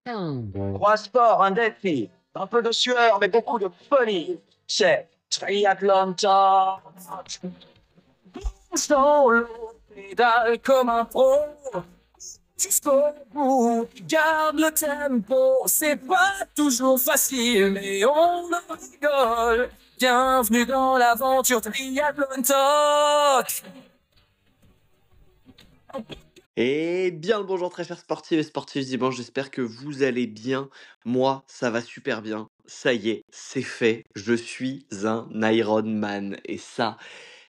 Trois sports, un défi, un peu de sueur, mais beaucoup de folie. C'est Triathlon Talk. Dans l'eau, pédale comme un pro. Jusqu'au bout, garde le tempo. C'est pas toujours facile, mais on en rigole. Bienvenue dans l'aventure Triathlon Talk. Et bien le bonjour très chers sportifs et sportifs dimanche, j'espère que vous allez bien. Moi, ça va super bien. Ça y est, c'est fait. Je suis un Ironman. Et ça,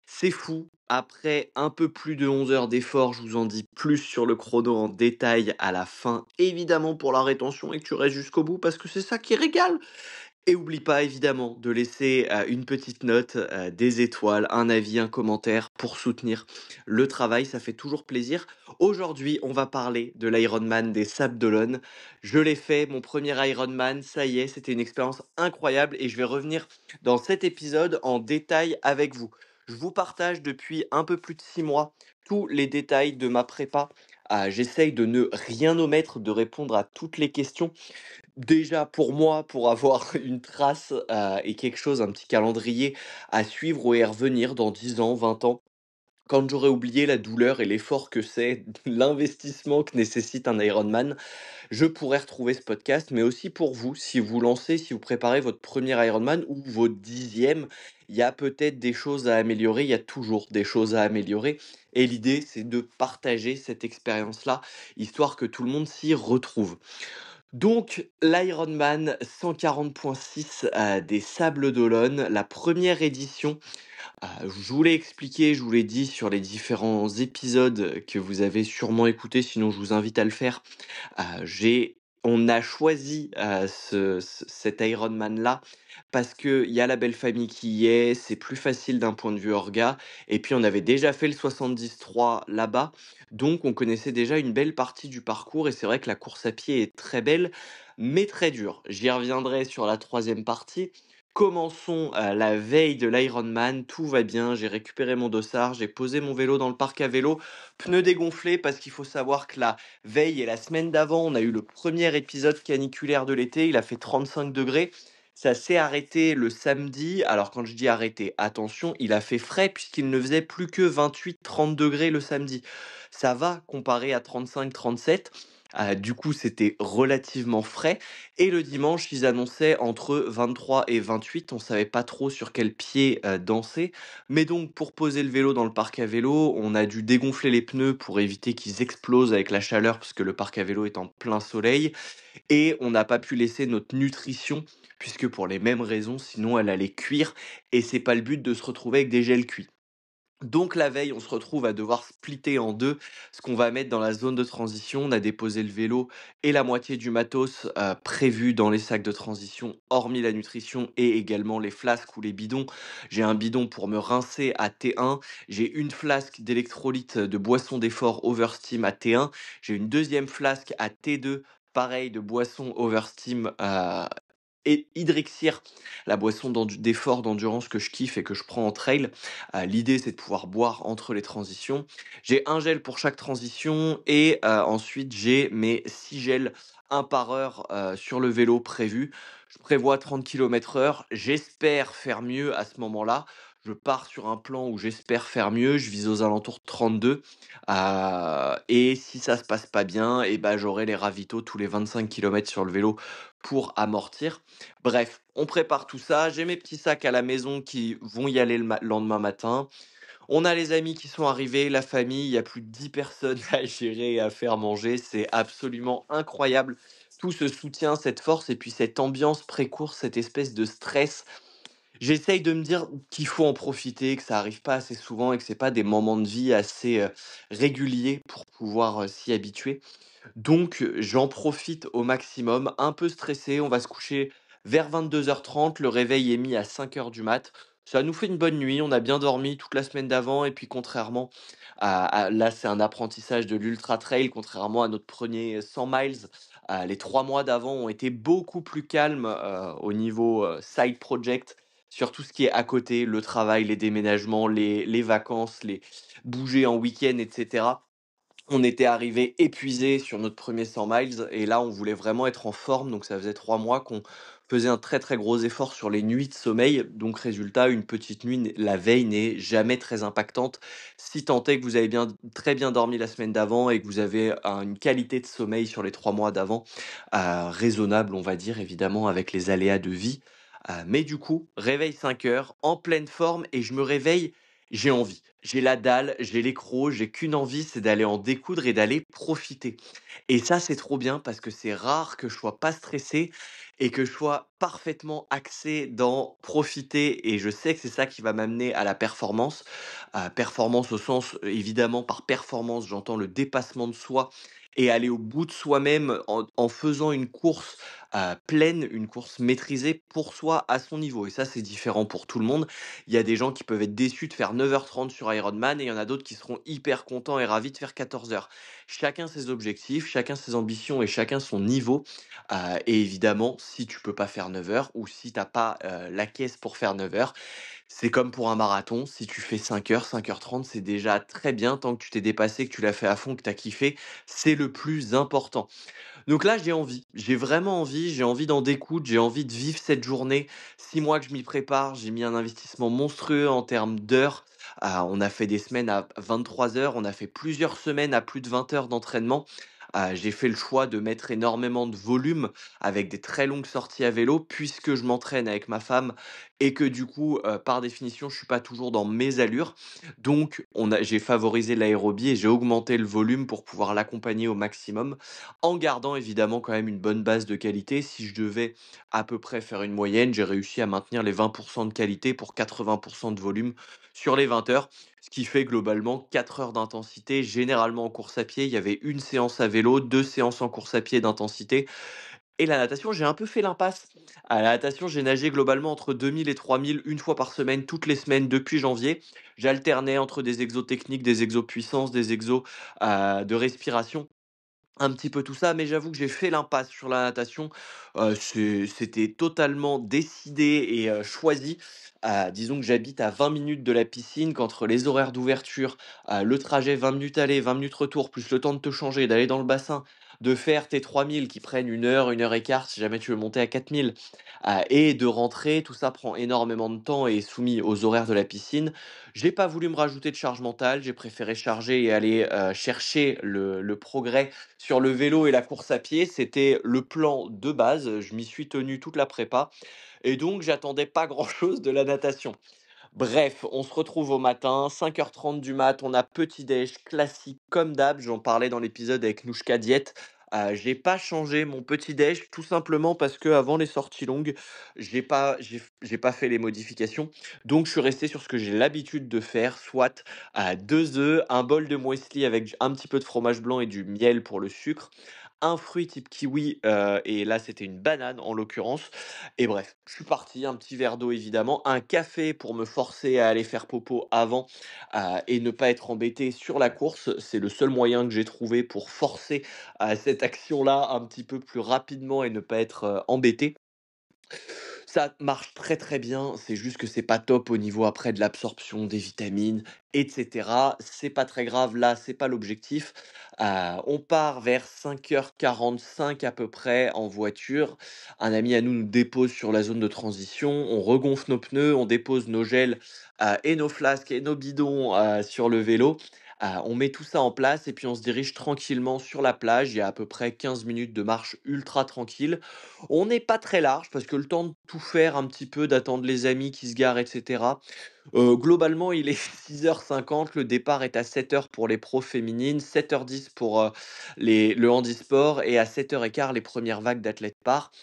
c'est fou. Après un peu plus de 11 heures d'effort, je vous en dis plus sur le chrono en détail à la fin. Évidemment pour la rétention et que tu restes jusqu'au bout parce que c'est ça qui régale. Et oublie pas évidemment de laisser une petite note, des étoiles, un avis, un commentaire pour soutenir le travail, ça fait toujours plaisir. Aujourd'hui, on va parler de l'Ironman des Sables d'Olonne. Je l'ai fait, mon premier Ironman, ça y est, c'était une expérience incroyable et je vais revenir dans cet épisode en détail avec vous. Je vous partage depuis un peu plus de 6 mois tous les détails de ma prépa. J'essaye de ne rien omettre, de répondre à toutes les questions. Déjà pour moi, pour avoir une trace, et quelque chose, un petit calendrier à suivre ou à y revenir dans 10 ans, 20 ans, quand j'aurai oublié la douleur et l'effort que c'est, l'investissement que nécessite un Ironman, je pourrais retrouver ce podcast. Mais aussi pour vous, si vous lancez, si vous préparez votre premier Ironman ou votre 10e, il y a peut-être des choses à améliorer, il y a toujours des choses à améliorer et l'idée, c'est de partager cette expérience-là, histoire que tout le monde s'y retrouve. Donc, l'Ironman 140.6 des Sables d'Olonne, la première édition. Je vous l'ai expliqué, je vous l'ai dit sur les différents épisodes que vous avez sûrement écoutés, sinon je vous invite à le faire. On a choisi cet Ironman-là parce qu'il y a la belle famille qui y est, c'est plus facile d'un point de vue orga, et puis on avait déjà fait le 73 là-bas, donc on connaissait déjà une belle partie du parcours, et c'est vrai que la course à pied est très belle, mais très dure. J'y reviendrai sur la troisième partie. Commençons la veille de l'Ironman, tout va bien, j'ai récupéré mon dossard, j'ai posé mon vélo dans le parc à vélo, pneus dégonflés parce qu'il faut savoir que la veille et la semaine d'avant, on a eu le premier épisode caniculaire de l'été, il a fait 35 degrés. Ça s'est arrêté le samedi. Alors quand je dis arrêté, attention, il a fait frais puisqu'il ne faisait plus que 28-30 degrés le samedi. Ça va comparé à 35-37. Du coup, c'était relativement frais. Et le dimanche, ils annonçaient entre 23 et 28. On savait pas trop sur quel pied danser. Mais donc, pour poser le vélo dans le parc à vélo, on a dû dégonfler les pneus pour éviter qu'ils explosent avec la chaleur, puisque le parc à vélo est en plein soleil. Et on n'a pas pu laisser notre nutrition, puisque pour les mêmes raisons, sinon elle allait cuire. Et c'est pas le but de se retrouver avec des gels cuits. Donc la veille, on se retrouve à devoir splitter en deux ce qu'on va mettre dans la zone de transition. On a déposé le vélo et la moitié du matos prévu dans les sacs de transition, hormis la nutrition et également les flasques ou les bidons. J'ai un bidon pour me rincer à T1. J'ai une flasque d'électrolyte de boisson d'effort Oversteam à T1. J'ai une deuxième flasque à T2, pareil de boisson Oversteam et Hydrixir, la boisson d'effort, d'endurance que je kiffe et que je prends en trail. L'idée, c'est de pouvoir boire entre les transitions. J'ai un gel pour chaque transition et ensuite, j'ai mes 6 gels, un par heure sur le vélo prévu. Je prévois 30 km/h. J'espère faire mieux à ce moment-là. Je pars sur un plan où j'espère faire mieux. Je vise aux alentours de 32. Et si ça se passe pas bien, et ben, j'aurai les ravitaux tous les 25 km sur le vélo pour amortir. Bref, on prépare tout ça. J'ai mes petits sacs à la maison qui vont y aller le lendemain matin. On a les amis qui sont arrivés, la famille, il y a plus de 10 personnes à gérer et à faire manger. C'est absolument incroyable. Tout ce soutien, cette force et puis cette ambiance pré-course, cette espèce de stress. J'essaye de me dire qu'il faut en profiter, que ça arrive pas assez souvent et que c'est pas des moments de vie assez réguliers pour pouvoir s'y habituer. Donc, j'en profite au maximum, un peu stressé, on va se coucher vers 22h30, le réveil est mis à 5 heures du mat. Ça nous fait une bonne nuit, on a bien dormi toute la semaine d'avant et puis contrairement là, c'est un apprentissage de l'ultra trail, contrairement à notre premier 100 miles, les 3 mois d'avant ont été beaucoup plus calmes, au niveau, side project, sur tout ce qui est à côté, le travail, les déménagements, les vacances, les bouger en week-end et cetera. On était arrivé épuisés sur notre premier 100 miles et là, on voulait vraiment être en forme. Donc, ça faisait 3 mois qu'on faisait un très, très gros effort sur les nuits de sommeil. Donc, résultat, une petite nuit la veille n'est jamais très impactante. Si tant est que vous avez très bien dormi la semaine d'avant et que vous avez une qualité de sommeil sur les 3 mois d'avant, raisonnable, on va dire, évidemment, avec les aléas de vie. Mais du coup, réveil 5 heures, en pleine forme et je me réveille, j'ai envie. J'ai la dalle, j'ai les crocs, j'ai qu'une envie, c'est d'aller en découdre et d'aller profiter. Et ça, c'est trop bien parce que c'est rare que je sois pas stressé et que je sois parfaitement axé dans profiter. Et je sais que c'est ça qui va m'amener à la performance. Performance au sens, évidemment, par performance, j'entends le dépassement de soi et aller au bout de soi-même en faisant une course pleine, une course maîtrisée pour soi à son niveau. Et ça, c'est différent pour tout le monde. Il y a des gens qui peuvent être déçus de faire 9h30 sur Ironman et il y en a d'autres qui seront hyper contents et ravis de faire 14 heures. Chacun ses objectifs, chacun ses ambitions et chacun son niveau. Et évidemment, si tu peux pas faire 9 heures ou si t'as pas la caisse pour faire 9 heures, c'est comme pour un marathon. Si tu fais 5 heures, 5h30, c'est déjà très bien tant que tu t'es dépassé, que tu l'as fait à fond, que tu as kiffé. C'est le plus important. Donc là, j'ai envie, j'ai vraiment envie, j'ai envie d'en découdre, j'ai envie de vivre cette journée. 6 mois que je m'y prépare, j'ai mis un investissement monstrueux en termes d'heures. On a fait des semaines à 23 heures, on a fait plusieurs semaines à plus de 20 heures d'entraînement. J'ai fait le choix de mettre énormément de volume avec des très longues sorties à vélo puisque je m'entraîne avec ma femme et que du coup, par définition, je suis pas toujours dans mes allures. Donc j'ai favorisé l'aérobie et j'ai augmenté le volume pour pouvoir l'accompagner au maximum en gardant évidemment quand même une bonne base de qualité. Si je devais à peu près faire une moyenne, j'ai réussi à maintenir les 20 de qualité pour 80 de volume sur les 20 heures, ce qui fait globalement 4 heures d'intensité. Généralement en course à pied, il y avait une séance à vélo, 2 séances en course à pied d'intensité et la natation, j'ai un peu fait l'impasse. À la natation, j'ai nagé globalement entre 2000 et 3000 une fois par semaine, toutes les semaines depuis janvier. J'alternais entre des exos techniques, des exos puissance, des exos, de respiration, un petit peu tout ça, mais j'avoue que j'ai fait l'impasse sur la natation. C'était totalement décidé et choisi. Disons que j'habite à 20 minutes de la piscine, qu'entre les horaires d'ouverture, le trajet 20 minutes aller, 20 minutes retour, plus le temps de te changer, d'aller dans le bassin, de faire tes 3000 qui prennent une heure et quart si jamais tu veux monter à 4000, et de rentrer, tout ça prend énormément de temps et est soumis aux horaires de la piscine. J'ai pas voulu me rajouter de charge mentale, j'ai préféré charger et aller, chercher le progrès sur le vélo et la course à pied. C'était le plan de base, je m'y suis tenu toute la prépa et donc j'attendais pas grand-chose de la natation. Bref, on se retrouve au matin, 5h30 du mat, on a petit déj classique comme d'hab, j'en parlais dans l'épisode avec Nouchka Diète. J'ai pas changé mon petit déj tout simplement parce que avant les sorties longues, j'ai pas fait les modifications. Donc je suis resté sur ce que j'ai l'habitude de faire, soit 2 œufs, un bol de muesli avec un petit peu de fromage blanc et du miel pour le sucre, un fruit type kiwi, et là c'était une banane en l'occurrence. Et bref, je suis parti, un petit verre d'eau évidemment, un café pour me forcer à aller faire popo avant, et ne pas être embêté sur la course. C'est le seul moyen que j'ai trouvé pour forcer, cette action-là un petit peu plus rapidement et ne pas être, embêté. Ça marche très, très bien, c'est juste que c'est pas top au niveau après de l'absorption des vitamines et cetera. C'est pas très grave, là, c'est pas l'objectif. On part vers 5h45 à peu près en voiture. Un ami à nous nous dépose sur la zone de transition, on regonfle nos pneus, on dépose nos gels, et nos flasques et nos bidons, sur le vélo. On met tout ça en place et puis on se dirige tranquillement sur la plage. Il y a à peu près 15 minutes de marche ultra tranquille. On n'est pas très large parce que le temps de tout faire un petit peu, d'attendre les amis qui se garent et cetera. Globalement, il est 6h50, le départ est à 7h pour les pros féminines, 7h10 pour, le handisport et à 7h15 les premières vagues d'athlètes partent.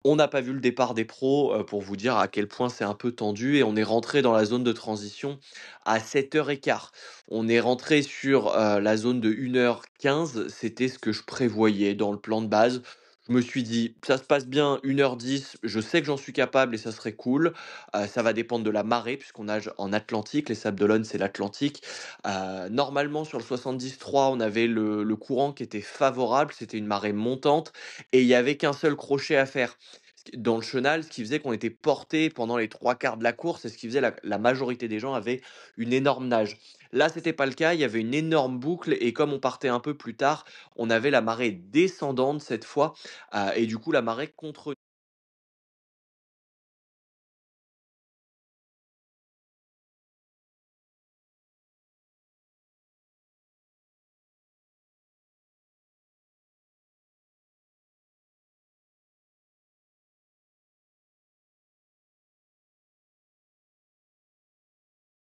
On n'a pas vu le départ des pros, pour vous dire à quel point c'est un peu tendu et on est rentré dans la zone de transition à 7h15. On est rentré sur, la zone de 1h15, c'était ce que je prévoyais dans le plan de base. Je me suis dit: «Ça se passe bien, 1h10, je sais que j'en suis capable et ça serait cool». Ça va dépendre de la marée puisqu'on nage en Atlantique, les Sables d'Olonne, c'est l'Atlantique. Normalement sur le 73, on avait le courant qui était favorable, c'était une marée montante et il y avait qu'un seul crochet à faire. Dans le chenal, ce qui faisait qu'on était porté pendant les 3 quarts de la course et ce qui faisait la majorité des gens avaient une énorme nage. Là, c'était pas le cas, il y avait une énorme boucle et comme on partait un peu plus tard, on avait la marée descendante cette fois, et du coup la marée contre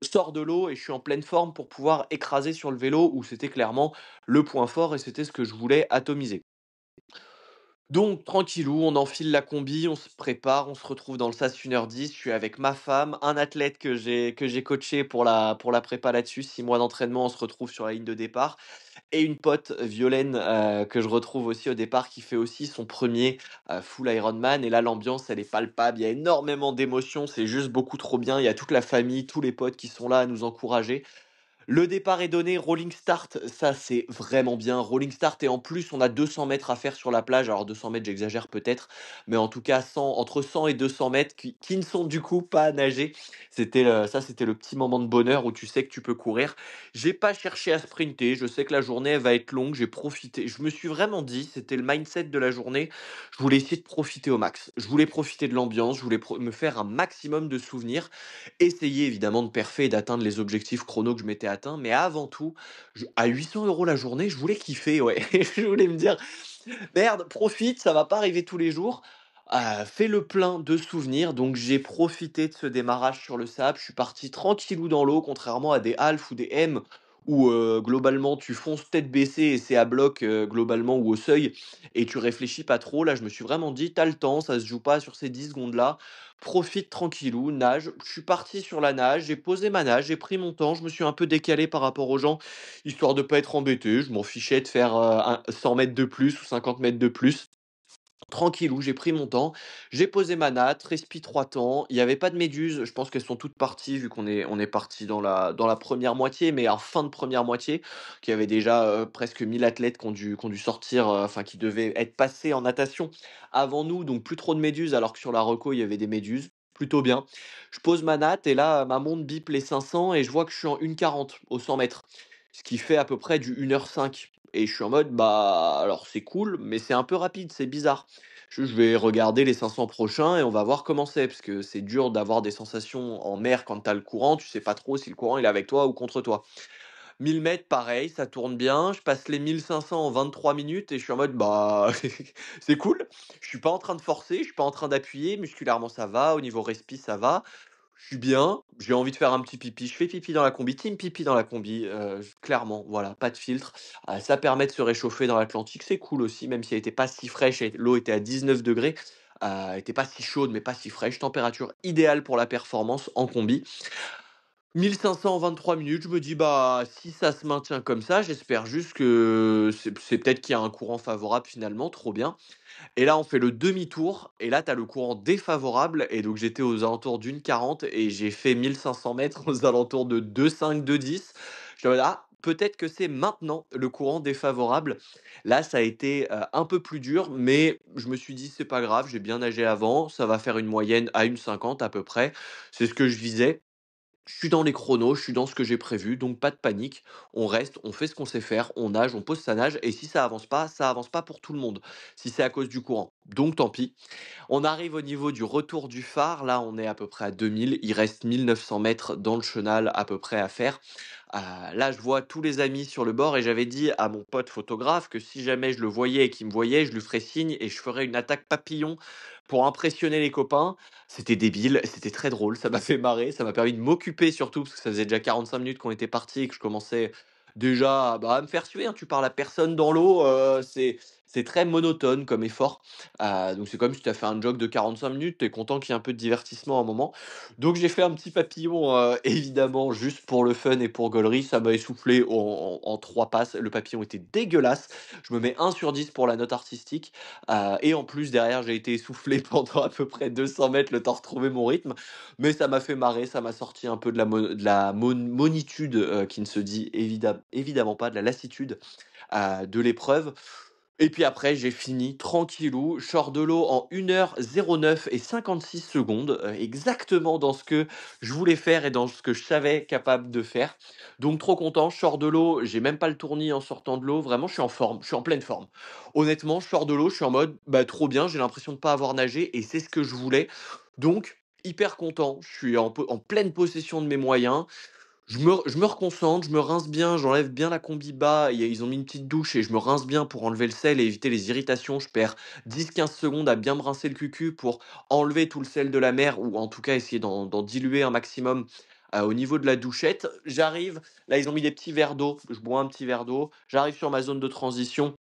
sort de l'eau et je suis en pleine forme pour pouvoir écraser sur le vélo où c'était clairement le point fort et c'était ce que je voulais atomiser. Donc tranquillou, on enfile la combi, on se prépare, on se retrouve dans le sas 1h10. Je suis avec ma femme, un athlète que j'ai coaché pour la prépa là-dessus, 6 mois d'entraînement, on se retrouve sur la ligne de départ et une pote, Violaine, que je retrouve aussi au départ, qui fait aussi son premier er full Ironman et là l'ambiance elle est palpable, il y a énormément d'émotions, c'est juste beaucoup trop bien. Il y a toute la famille, tous les potes qui sont là à nous encourager. Le départ est donné, rolling start, ça c'est vraiment bien. Rolling start et en plus on a 200 mètres à faire sur la plage. Alors 200 mètres, j'exagère peut-être, mais en tout cas 100, entre 100 et 200 mètres qui ne sont du coup pas à nager. C'était le petit moment de bonheur où tu sais que tu peux courir. J'ai pas cherché à sprinter, je sais que la journée elle va être longue, j'ai profité. Je me suis vraiment dit, c'était le mindset de la journée, je voulais essayer de profiter au max. Je voulais profiter de l'ambiance, je voulais me faire un maximum de souvenirs. Essayer évidemment de perfer et d'atteindre les objectifs chrono que je m'étais atteint, mais avant tout, à 800 € la journée, je voulais kiffer, ouais. Je voulais me dire: «Merde, profite, ça va pas arriver tous les jours». Fais le plein de souvenirs, donc j'ai profité de ce démarrage sur le sable. Je suis parti tranquillou dans l'eau, contrairement à des half ou des M où, globalement tu fonces tête baissée et c'est à bloc, globalement ou au seuil et tu réfléchis pas trop. Là, je me suis vraiment dit: «Tu le temps, ça se joue pas sur ces 10 secondes-là, profite tranquillou, nage». Je suis parti sur la nage, j'ai posé ma nage, j'ai pris mon temps, je me suis un peu décalé par rapport aux gens, histoire de pas être embêté. Je m'en fichais de faire, 100 mètres de plus ou 50 mètres de plus. Tranquillou, j'ai pris mon temps, j'ai posé ma natte, respi 3 temps. Il y avait pas de méduses, je pense qu'elles sont toutes parties vu qu'on est parti dans la première moitié, mais en fin de première moitié, qu'il y avait déjà, presque 1000 athlètes qui ont dû sortir, enfin qui devaient être passés en natation avant nous, donc plus trop de méduses, alors que sur la reco, il y avait des méduses, plutôt bien. Je pose ma natte et là, ma montre bip les 500 et je vois que je suis en 1:40 au 100 mètres, ce qui fait à peu près du 1h05 et je suis en mode: «Bah, alors c'est cool, mais c'est un peu rapide, c'est bizarre». Je vais regarder les 500 prochains et on va voir comment c'est, parce que c'est dur d'avoir des sensations en mer quand tu as le courant, tu sais pas trop si le courant il est avec toi ou contre toi. 1000 mètres, pareil, ça tourne bien, je passe les 1500 en 23 minutes et je suis en mode: «Bah, c'est cool». Je suis pas en train de forcer, je suis pas en train d'appuyer, musculairement ça va, au niveau respi ça va. Je suis bien, j'ai envie de faire un petit pipi, je fais pipi dans la combi, team pipi dans la combi, clairement, voilà, pas de filtre. Ça permet de se réchauffer dans l'Atlantique, c'est cool aussi, même si elle était pas si fraîche et l'eau était à 19 degrés. Elle était pas si chaude, mais pas si fraîche. Température idéale pour la performance en combi. 1500 en 23 minutes, je me dis: «Bah, si ça se maintient comme ça, j'espère juste que c'est peut-être qu'il y a un courant favorable finalement, trop bien». Et là, on fait le demi-tour et là, tu as le courant défavorable et donc j'étais aux alentours d'1:40 et j'ai fait 1500 mètres aux alentours de 2:05-2:10. J'étais en mode: «Ah, peut-être que c'est maintenant le courant défavorable». Là, ça a été, un peu plus dur, mais je me suis dit: «C'est pas grave, j'ai bien nagé avant, ça va faire une moyenne à 1:50 à peu près». C'est ce que je visais. Je suis dans les chronos, je suis dans ce que j'ai prévu, donc pas de panique. On reste, on fait ce qu'on sait faire, on nage, on pose sa nage et si ça avance pas pour tout le monde, si c'est à cause du courant. Donc tant pis. On arrive au niveau du retour du phare, là on est à peu près à 2000, il reste 1900 mètres dans le chenal à peu près à faire. Là je vois tous les amis sur le bord et j'avais dit à mon pote photographe que si jamais je le voyais et qu'il me voyait, je lui ferais signe et je ferais une attaque papillon pour impressionner les copains. C'était débile, c'était très drôle, ça m'a fait marrer, ça m'a permis de m'occuper surtout parce que ça faisait déjà 45 minutes qu'on était partis et que je commençais déjà, bah, à me faire suer, hein. Tu parles à personne dans l'eau, c'est très monotone comme effort. Donc c'est comme si tu as fait un jog de 45 minutes, tu es content qu'il y ait un peu de divertissement à un moment. Donc j'ai fait un petit papillon, évidemment juste pour le fun et pour gaulerie, ça m'a essoufflé en 3 passes. Le papillon était dégueulasse. Je me mets 1/10 pour la note artistique, et en plus derrière j'ai été essoufflé pendant à peu près 200 mètres le temps de retrouver mon rythme. Mais ça m'a fait marrer, ça m'a sorti un peu de la monitude, qui ne se dit évidemment pas, de la lassitude, de l'épreuve. Et puis après, j'ai fini tranquillou, je sors de l'eau en 1h09 et 56 secondes, exactement dans ce que je voulais faire et dans ce que je savais capable de faire. Donc trop content, je sors de l'eau, j'ai même pas le tournis en sortant de l'eau, vraiment je suis en forme, je suis en pleine forme. Honnêtement, je sors de l'eau, je suis en mode: «Bah, trop bien», j'ai l'impression de pas avoir nagé et c'est ce que je voulais. Donc hyper content, je suis en pleine possession de mes moyens. Je me reconcentre, je me rince bien, j'enlève bien la combi bas, ils ont mis une petite douche et je me rince bien pour enlever le sel et éviter les irritations. Je perds 10-15 secondes à bien me rincer le cucu pour enlever tout le sel de la mer ou en tout cas essayer d'en diluer un maximum, au niveau de la douchette. J'arrive, là ils ont mis des petits verres d'eau, je bois un petit verre d'eau, j'arrive sur ma zone de transition,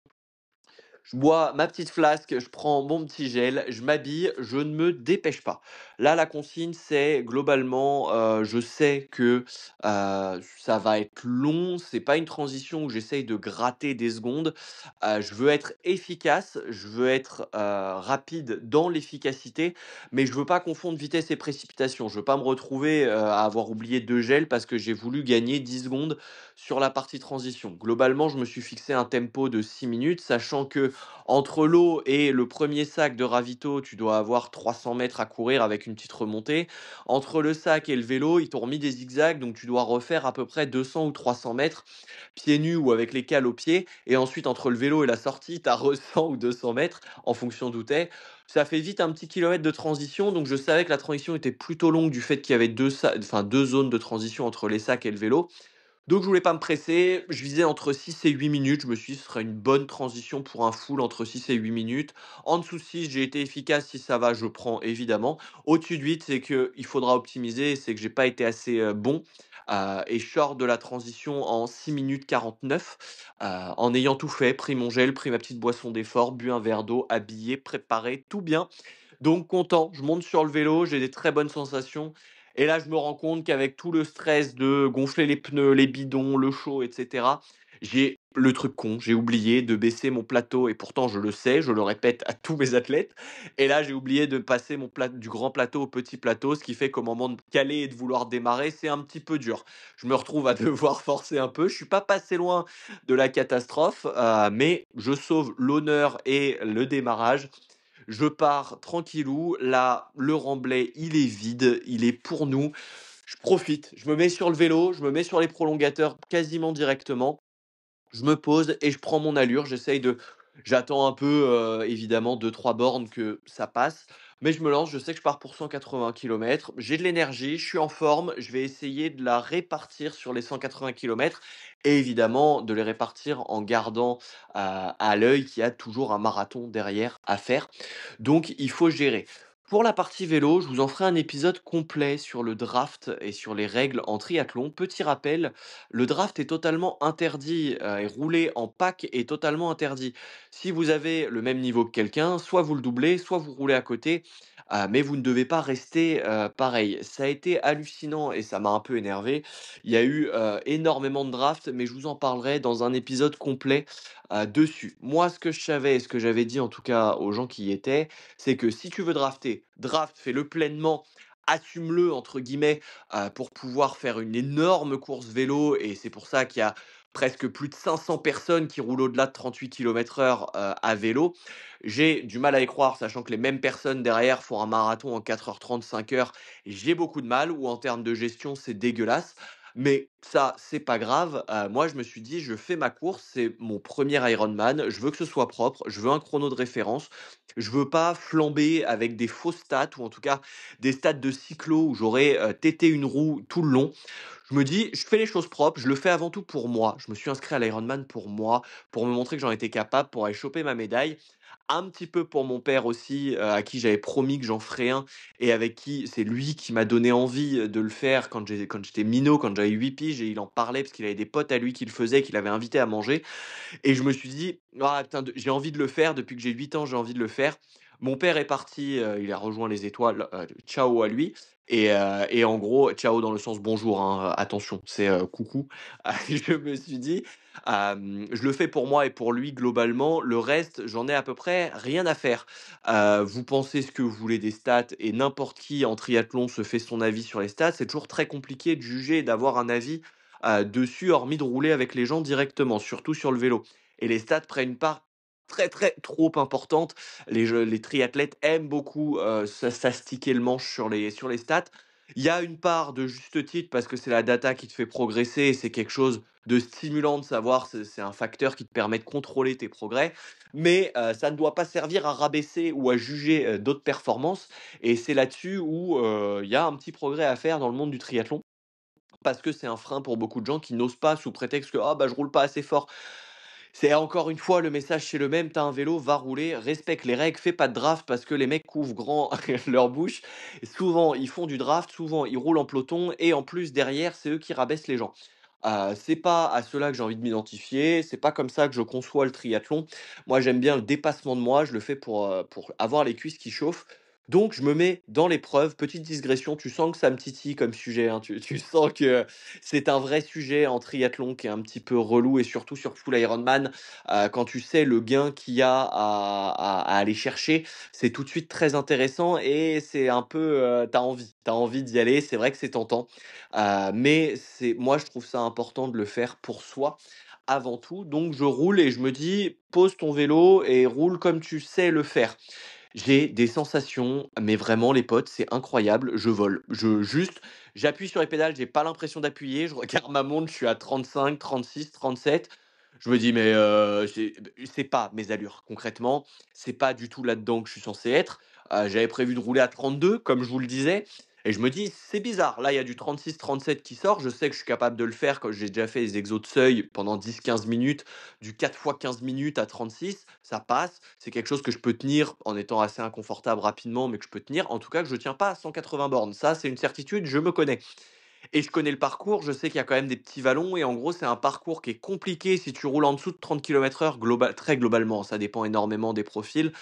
je bois ma petite flasque, je prends mon petit gel, je m'habille, je ne me dépêche pas. Là, la consigne, c'est globalement, je sais que, ça va être long, c'est pas une transition où j'essaye de gratter des secondes. Je veux être efficace, je veux être, rapide dans l'efficacité, mais je veux pas confondre vitesse et précipitation. Je veux pas me retrouver, à avoir oublié 2 gels parce que j'ai voulu gagner 10 secondes sur la partie transition. Globalement, je me suis fixé un tempo de 6 minutes, sachant que entre l'eau et le premier sac de ravito, tu dois avoir 300 mètres à courir avec une petite remontée. Entre le sac et le vélo, ils t'ont remis des zigzags, donc tu dois refaire à peu près 200 ou 300 mètres pieds nus ou avec les cales aux pieds. Et ensuite, entre le vélo et la sortie, tu as 100 ou 200 mètres en fonction d'où t'es. Ça fait vite un petit kilomètre de transition, donc je savais que la transition était plutôt longue du fait qu'il y avait deux zones de transition entre les sacs et le vélo. Donc je voulais pas me presser, je visais entre 6 et 8 minutes, je me suis dit: «Ce serait une bonne transition pour un full entre 6 et 8 minutes». En dessous de 6, j'ai été efficace, si ça va, je prends évidemment. Au-dessus de 8, c'est qu'il faudra optimiser, c'est que j'ai pas été assez, bon, et je sors de la transition en 6 minutes 49, en ayant tout fait, pris mon gel, pris ma petite boisson d'effort, bu un verre d'eau, habillé, préparé, tout bien. Donc content, je monte sur le vélo, j'ai des très bonnes sensations et là, je me rends compte qu'avec tout le stress de gonfler les pneus, les bidons, le chaud et cetera, j'ai le truc con, j'ai oublié de baisser mon plateau et pourtant je le sais, je le répète à tous mes athlètes et là, j'ai oublié de passer du grand plateau au petit plateau, ce qui fait qu'au moment de caler et de vouloir démarrer, c'est un petit peu dur. Je me retrouve à devoir forcer un peu, je suis pas passé loin de la catastrophe, mais je sauve l'honneur et le démarrage. Je pars tranquillou. Là, le remblai, il est vide, il est pour nous. Je profite, je me mets sur le vélo, je me mets sur les prolongateurs quasiment directement. Je me pose et je prends mon allure. J'attends un peu, évidemment 2-3 bornes que ça passe, mais je me lance. Je sais que je pars pour 180 kilomètres. J'ai de l'énergie, je suis en forme. Je vais essayer de la répartir sur les 180 kilomètres et évidemment de les répartir en gardant, à l'œil qu'il y a toujours un marathon derrière à faire. Donc il faut gérer. Pour la partie vélo, je vous en ferai un épisode complet sur le draft et sur les règles en triathlon. Petit rappel, le draft est totalement interdit, et rouler en pack est totalement interdit. Si vous avez le même niveau que quelqu'un, soit vous le doublez, soit vous roulez à côté, mais vous ne devez pas rester, pareil. Ça a été hallucinant et ça m'a un peu énervé. Il y a eu, énormément de drafts, mais je vous en parlerai dans un épisode complet, dessus. Moi, ce que je savais et ce que j'avais dit en tout cas aux gens qui y étaient, c'est que si tu veux drafter, draft, fais-le pleinement, «assume-le» entre guillemets, pour pouvoir faire une énorme course vélo et c'est pour ça qu'il y a presque plus de 500 personnes qui roulent au-delà de 38 km/h, à vélo. J'ai du mal à y croire, sachant que les mêmes personnes derrière font un marathon en 4h30, 5 heures. J'ai beaucoup de mal ou en termes de gestion, c'est dégueulasse. Mais ça, c'est pas grave. Moi, je me suis dit: «Je fais ma course, c'est mon premier Ironman, je veux que ce soit propre, je veux un chrono de référence. Je veux pas flamber avec des faux stats ou en tout cas des stats de cyclo où j'aurais, tété une roue tout le long». Je me dis: «Je fais les choses propres, je le fais avant tout pour moi». Je me suis inscrit à l'Ironman pour moi, pour me montrer que j'en étais capable, pour aller choper ma médaille. Un petit peu pour mon père aussi, à qui j'avais promis que j'en ferais un et avec qui c'est lui qui m'a donné envie, de le faire quand j'étais minot, quand j'avais 8 piges et il en parlait parce qu'il avait des potes à lui qui le faisaient, qu'il avait invités à manger et je me suis dit: «Ah putain, j'ai envie de le faire depuis que j'ai 8 ans, j'ai envie de le faire». Mon père est parti, il a rejoint les étoiles, ciao à lui et en gros, ciao dans le sens bonjour, hein, attention, c'est, coucou. Je me suis dit, «Je le fais pour moi et pour lui globalement, le reste, j'en ai à peu près rien à faire». Vous pensez ce que vous voulez des stats et n'importe qui en triathlon se fait son avis sur les stats. C'est toujours très compliqué de juger et d'avoir un avis, dessus, hormis de rouler avec les gens directement, surtout sur le vélo et les stats prennent une part très, très trop importante. Les triathlètes aiment beaucoup, s'astiquer le manche sur les stats. Il y a une part de juste titre parce que c'est la data qui te fait progresser et c'est quelque chose de stimulant de savoir, c'est un facteur qui te permet de contrôler tes progrès, mais ça ne doit pas servir à rabaisser ou à juger, d'autres performances et c'est là-dessus où, il y a un petit progrès à faire dans le monde du triathlon. Parce que c'est un frein pour beaucoup de gens qui n'osent pas sous prétexte que: «Ah bah, je roule pas assez fort». C'est encore une fois le message c'est le même, tu as un vélo, va rouler, respecte les règles, fais pas de draft parce que les mecs couvrent grand leur bouche. Souvent, ils font du draft, souvent ils roulent en peloton et en plus derrière, c'est eux qui rabaissent les gens. C'est pas à cela que j'ai envie de m'identifier, c'est pas comme ça que je conçois le triathlon. Moi, j'aime bien le dépassement de moi, je le fais pour avoir les cuisses qui chauffent. Donc je me mets dans l'épreuve, petite digression, tu sens que ça me titille comme sujet, hein, tu sens que c'est un vrai sujet en triathlon qui est un petit peu relou et surtout sur full Ironman, quand tu sais le gain qu'il y a à aller chercher, c'est tout de suite très intéressant et c'est un peu, tu envie d'y aller. C'est vrai que c'est tentant, mais c'est moi je trouve ça important de le faire pour soi avant tout. Donc je roule et je me dis: «Pose ton vélo et roule comme tu sais le faire». J'ai des sensations, mais vraiment les potes, c'est incroyable, je vole. J'appuie sur les pédales, j'ai pas l'impression d'appuyer, je regarde ma montre, je suis à 35, 36, 37. Je me dis: «Mais, c'est pas mes allures». Concrètement, c'est pas du tout là-dedans que je suis censé être. J'avais prévu de rouler à 32 comme je vous le disais et je me dis: «C'est bizarre, là, il y a du 36-37 qui sort». Je sais que je suis capable de le faire quand j'ai déjà fait les exos de seuil pendant 10-15 minutes, du 4 fois 15 minutes à 36, ça passe. C'est quelque chose que je peux tenir en étant assez inconfortable rapidement, mais que je peux tenir. En tout cas, que je tiens pas à 180 bornes. Ça, c'est une certitude, je me connais. Et je connais le parcours, je sais qu'il y a quand même des petits vallons et en gros, c'est un parcours qui est compliqué si tu roules en dessous de 30 km/h très globalement, ça dépend énormément des profils.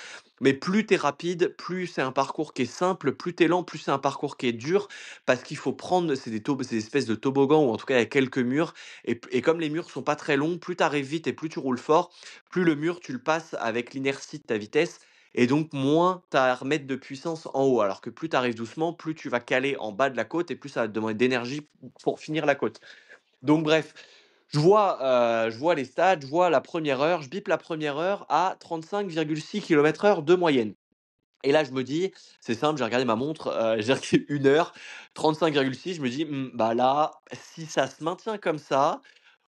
Mais plus tu es rapide, plus c'est un parcours qui est simple, plus tu es lent, plus c'est un parcours qui est dur parce qu'il faut prendre, c'est des espèces de toboggans ou en tout cas il y a quelques murs et comme les murs sont pas très longs, plus tu arrives vite et plus tu roules fort, plus le mur tu le passes avec l'inertie de ta vitesse et donc moins tu as à remettre de puissance en haut. Alors que plus tu arrives doucement, plus tu vas caler en bas de la côte et plus ça va te demander d'énergie pour finir la côte. Donc bref, je vois les stats, je vois la première heure, je bip la première heure à 35,6 km/h de moyenne. Et là, je me dis, c'est simple, j'ai regardé ma montre, j'ai regardé 1 heure, 35,6, je me dis: bah là, si ça se maintient comme ça,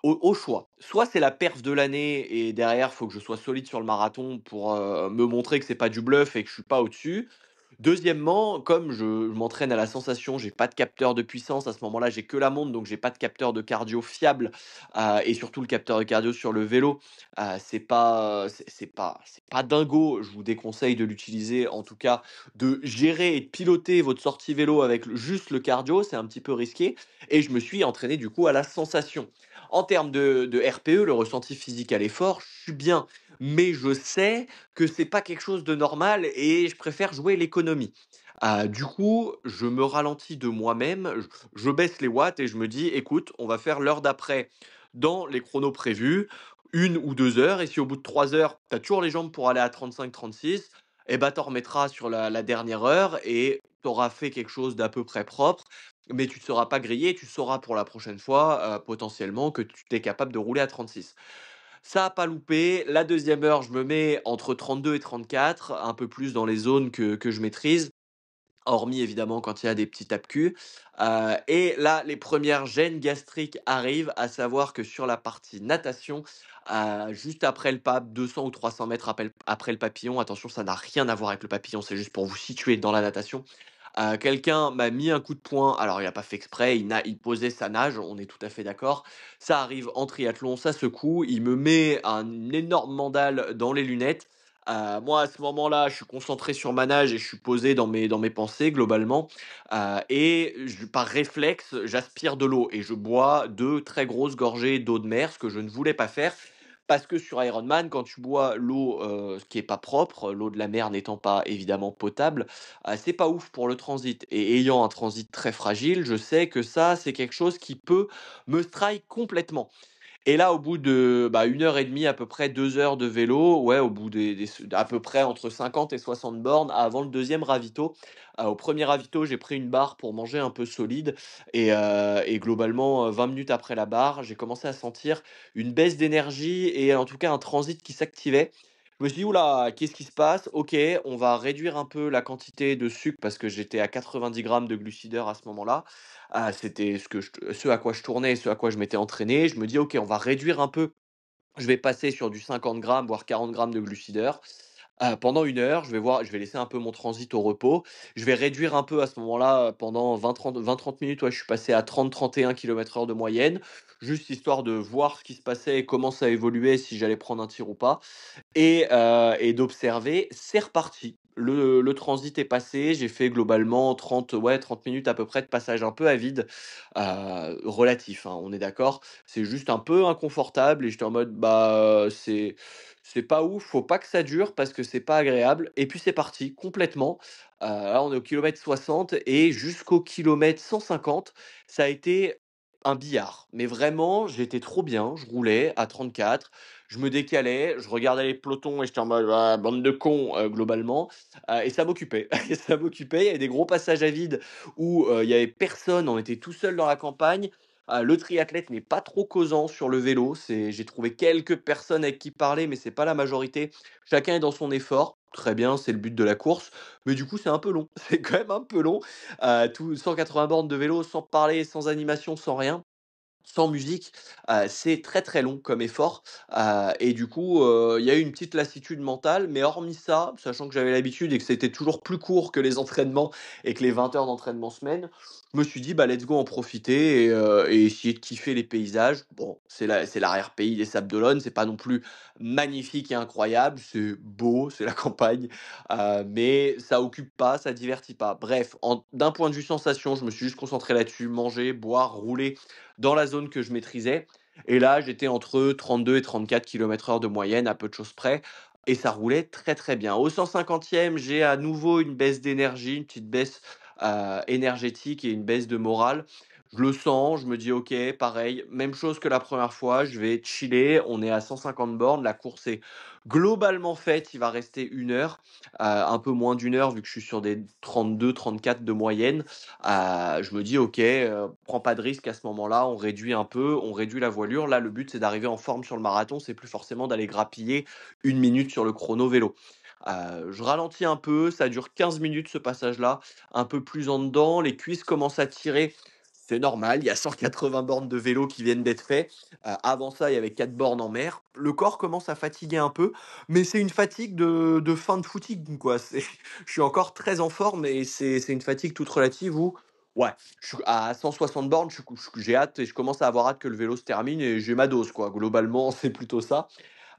au choix. Soit c'est la perf de l'année et derrière, il faut que je sois solide sur le marathon pour, me montrer que c'est pas du bluff et que je suis pas au-dessus. Deuxièmement, comme je m'entraîne à la sensation, j'ai pas de capteur de puissance à ce moment-là, j'ai que la montre, donc j'ai pas de capteur de cardio fiable, et surtout le capteur de cardio sur le vélo, c'est pas dingo. Je vous déconseille de l'utiliser, en tout cas de gérer et de piloter votre sortie vélo avec juste le cardio, c'est un petit peu risqué et je me suis entraîné du coup à la sensation. En termes de RPE, le ressenti physique à l'effort, je suis bien, mais je sais que c'est pas quelque chose de normal et je préfère jouer l'économie. Du coup, je me ralentis de moi-même, je baisse les watts et je me dis: «Écoute, on va faire l'heure d'après dans les chronos prévus, 1 ou 2 heures et si au bout de 3 heures, tu as toujours les jambes pour aller à 35-36, et bah, tu en remettras sur la dernière heure et tu auras fait quelque chose d'à peu près propre, mais tu ne seras pas grillé, tu sauras pour la prochaine fois, potentiellement que tu es capable de rouler à 36». Ça a pas loupé. La deuxième heure, je me mets entre 32 et 34, un peu plus dans les zones que je maîtrise, hormis évidemment quand il y a des petits tape-cul. Et là, les premières gênes gastriques arrivent, à savoir que sur la partie natation, juste après le PAP, 200 ou 300 mètres après le papillon, attention, ça n'a rien à voir avec le papillon, c'est juste pour vous situer dans la natation. Quelqu'un m'a mis un coup de poing, alors il a pas fait exprès, il posait sa nage, on est tout à fait d'accord. Ça arrive en triathlon, ça secoue, il me met un énorme mandale dans les lunettes. Moi, à ce moment-là, je suis concentré sur ma nage et je suis posé dans mes pensées globalement, et par réflexe, j'aspire de l'eau et je bois 2 très grosses gorgées d'eau de mer, ce que je ne voulais pas faire. Parce que sur Ironman, quand tu bois l'eau, qui est pas propre, l'eau de la mer n'étant pas évidemment potable, c'est pas ouf pour le transit et ayant un transit très fragile, je sais que ça, c'est quelque chose qui peut me strike complètement. Et là, au bout de, 1 heure et demie, à peu près 2 heures de vélo, ouais, au bout à peu près entre 50 et 60 bornes avant le deuxième ravito. Au premier ravito, j'ai pris une barre pour manger un peu solide et globalement, 20 minutes après la barre, j'ai commencé à sentir une baisse d'énergie et en tout cas un transit qui s'activait. Je me suis dit: «Ouh qu'est-ce qui se passe? OK, on va réduire un peu la quantité de sucre» parce que j'étais à 90 grammes de glucideurs à ce moment-là. C'était ce à quoi je tournais, ce à quoi je m'étais entraîné. Je me dis: «OK, on va réduire un peu. Je vais passer sur du 50 grammes, voire 40 grammes de glucideurs, pendant 1 heure. Je vais laisser un peu mon transit au repos. Je vais réduire un peu à ce moment-là, pendant 20-30 minutes, ouais, je suis passé à 30-31 km/h de moyenne, juste histoire de voir ce qui se passait et comment ça évoluait, si j'allais prendre un tir ou pas. Et d'observer. C'est reparti. Le transit est passé, j'ai fait globalement 30 minutes à peu près de passage un peu à vide, relatif, hein, on est d'accord. C'est juste un peu inconfortable et j'étais en mode: «Bah, c'est pas ouf, faut pas que ça dure parce que c'est pas agréable» et puis c'est parti complètement. Là, on est au kilomètre 60 et jusqu'au kilomètre 150, ça a été un billard. Mais vraiment, j'étais trop bien, je roulais à 34, je me décalais, je regardais les pelotons et j'étais en mode: «Ah, bande de cons», globalement, et ça m'occupait. Et ça m'occupait. Il y avait des gros passages à vide où, il y avait personne, on était tout seul dans la campagne. Le triathlète n'est pas trop causant sur le vélo, j'ai trouvé quelques personnes avec qui parler, mais c'est pas la majorité. Chacun est dans son effort. Très bien, c'est le but de la course, mais du coup, c'est un peu long. C'est quand même un peu long, tout 180 bornes de vélo sans parler, sans animation, sans rien. Sans musique, c'est très, très long comme effort, et du coup, il y a eu une petite lassitude mentale, mais hormis ça, sachant que j'avais l'habitude et que c'était toujours plus court que les entraînements et que les 20 heures d'entraînement semaine, je me suis dit: «Bah, let's go en profiter et essayer de kiffer les paysages». Bon, c'est l'arrière-pays des Sables d'Olonne, c'est pas non plus magnifique et incroyable, c'est beau, c'est la campagne, mais ça occupe pas, ça divertit pas. Bref, d'un point de vue sensation, je me suis juste concentré là-dessus, manger, boire, rouler dans la zone que je maîtrisais. Et là, j'étais entre 32 et 34 km/h de moyenne, à peu de choses près. Et ça roulait très très bien. Au 150e, j'ai à nouveau une baisse d'énergie, une petite baisse énergétique et une baisse de morale. Je le sens, je me dis ok, pareil, même chose que la première fois, je vais chiller. On est à 150 bornes, la course est globalement faite, il va rester 1 heure, un peu moins d'1 heure vu que je suis sur des 32-34 de moyenne. Je me dis: «OK, prends pas de risque à ce moment-là, on réduit un peu, on réduit la voilure». Là, le but, c'est d'arriver en forme sur le marathon, c'est plus forcément d'aller grappiller 1 minute sur le chrono vélo. Je ralentis un peu, ça dure 15 minutes ce passage-là, un peu plus en dedans, les cuisses commencent à tirer. C'est normal, il y a 180 bornes de vélo qui viennent d'être faits. Avant ça, il y avait 4 bornes en mer. Le corps commence à fatiguer un peu, mais c'est une fatigue de fin de footing, quoi. Je suis encore très en forme et c'est une fatigue toute relative où, ouais, je suis à 160 bornes, j'ai hâte et je commence à avoir hâte que le vélo se termine et j'ai ma dose, quoi. Globalement, c'est plutôt ça.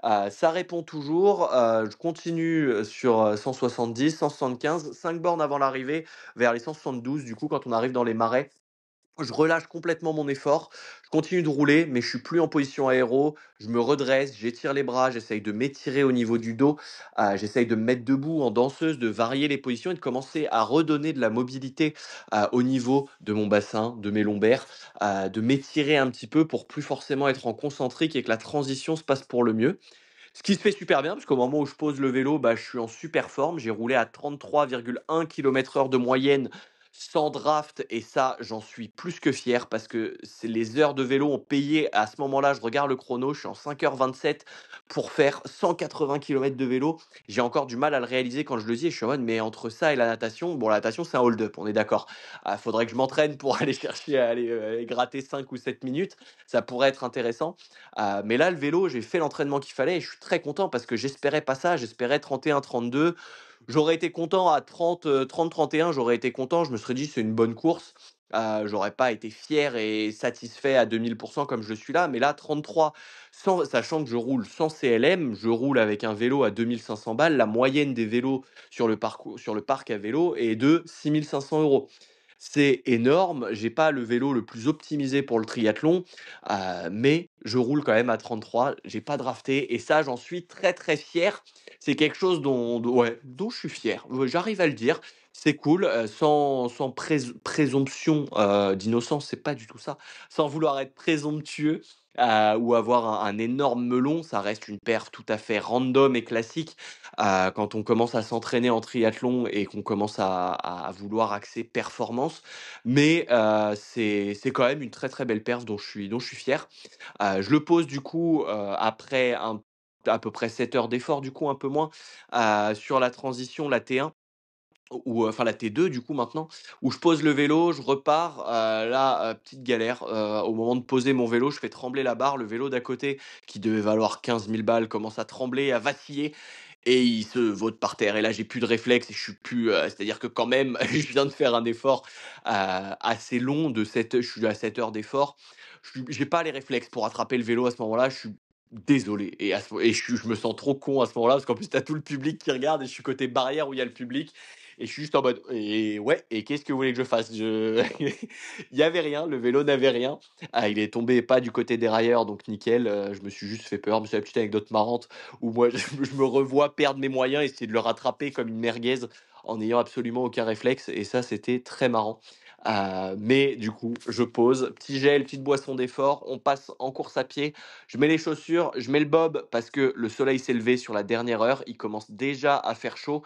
Ça répond toujours, je continue, sur, 170, 175, 5 bornes avant l'arrivée, vers les 172 du coup, quand on arrive dans les marais. Je relâche complètement mon effort, je continue de rouler, mais je suis plus en position aéro. Je me redresse, j'étire les bras, j'essaye de m'étirer au niveau du dos, j'essaye de me mettre debout en danseuse, de varier les positions et de commencer à redonner de la mobilité, au niveau de mon bassin, de mes lombaires, de m'étirer un petit peu pour plus forcément être en concentrique et que la transition se passe pour le mieux. Ce qui se fait super bien, parce qu'au moment où je pose le vélo, bah, je suis en super forme. J'ai roulé à 33,1 km/h de moyenne sans draft et ça, j'en suis plus que fier parce que c'est les heures de vélo ont payé. À ce moment-là, je regarde le chrono, je suis en 5h27 pour faire 180 km de vélo. J'ai encore du mal à le réaliser quand je le dis et je suis en mode, mais entre ça et la natation, bon, la natation, c'est un hold-up, on est d'accord. Faudrait que je m'entraîne pour aller chercher à aller gratter 5 ou 7 minutes. Ça pourrait être intéressant. Mais là, le vélo, j'ai fait l'entraînement qu'il fallait et je suis très content parce que j'espérais pas ça, j'espérais 31-32. J'aurais été content à 30, 30-31, j'aurais été content, je me serais dit: «C'est une bonne course». J'aurais pas été fier et satisfait à 2000 comme je le suis là, mais là 33, sachant que je roule sans CLM, je roule avec un vélo à 2 500 balles. La moyenne des vélos sur le parc à vélo est de 6 500 €. C'est énorme, j'ai pas le vélo le plus optimisé pour le triathlon, mais je roule quand même à 33, j'ai pas drafté et ça, j'en suis très, très fier. C'est quelque chose ouais, dont je suis fier. J'arrive à le dire, c'est cool, sans présomption, d'innocence, c'est pas du tout ça. Sans vouloir être présomptueux, ou avoir un énorme melon, ça reste une paire tout à fait random et classique. Quand on commence à s'entraîner en triathlon et qu'on commence à vouloir axer performance, mais c'est quand même une très, très belle perf dont je suis fier. Je le pose du coup, après un à peu près 7 heures d'effort, du coup, un peu moins, sur la transition, la T1 ou enfin la T2 du coup maintenant, où je pose le vélo, je repars, là, petite galère, au moment de poser mon vélo, je fais trembler la barre, le vélo d'à côté qui devait valoir 15 000 balles commence à trembler, à vaciller et il se vautre par terre et là j'ai plus de réflexe et je suis plus, c'est-à-dire que quand même je viens de faire un effort, assez long de 7 je suis à 7 heures d'effort. J'ai pas les réflexes pour attraper le vélo à ce moment-là, je suis désolé et à ce et je me sens trop con à ce moment-là parce qu'en plus tu as tout le public qui regarde et je suis côté barrière où il y a le public et je suis juste en mode: «Et ouais, et qu'est-ce que vous voulez que je fasse?» Il y avait rien, le vélo n'avait rien. Ah, il est tombé pas du côté dérailleur, donc nickel, je me suis juste fait peur. Mais c'est la petite anecdote marrante où moi je me revois perdre mes moyens, essayer de le rattraper comme une merguez en n'ayant absolument aucun réflexe et ça, c'était très marrant. Mais du coup, je pose, petit gel, petite boisson d'effort, on passe en course à pied. Je mets les chaussures, je mets le bob parce que le soleil s'est levé sur la dernière heure, il commence déjà à faire chaud